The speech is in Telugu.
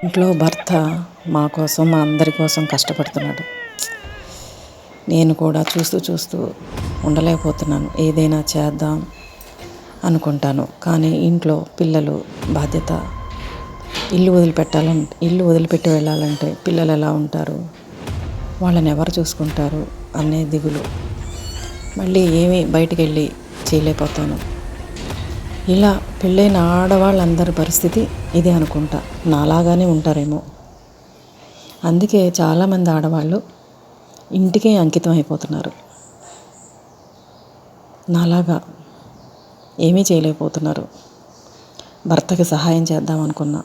ఇంట్లో భర్త మా కోసం, మా అందరి కోసం కష్టపడుతున్నాడు. నేను కూడా చూస్తూ చూస్తూ ఉండలేకపోతున్నాను. ఏదైనా చేద్దాం అనుకుంటాను. కానీ ఇంట్లో పిల్లలు బాధ్యత, ఇల్లు వదిలిపెట్టి వెళ్ళాలంటే పిల్లలు ఎలా ఉంటారు, వాళ్ళని ఎవరు చూసుకుంటారు అనే దిగులు. మళ్ళీ ఏమీ బయటికి వెళ్ళి చేయలేకపోతాను. ఇలా పెళ్ళైన ఆడవాళ్ళందరి పరిస్థితి ఇదే అనుకుంటా. నాలాగానే ఉంటారేమో. అందుకే చాలామంది ఆడవాళ్ళు ఇంటికే అంకితం అయిపోతున్నారు. నాలాగా ఏమీ చేయలేకపోతున్నారు. భర్తకి సహాయం చేద్దాం అనుకున్నా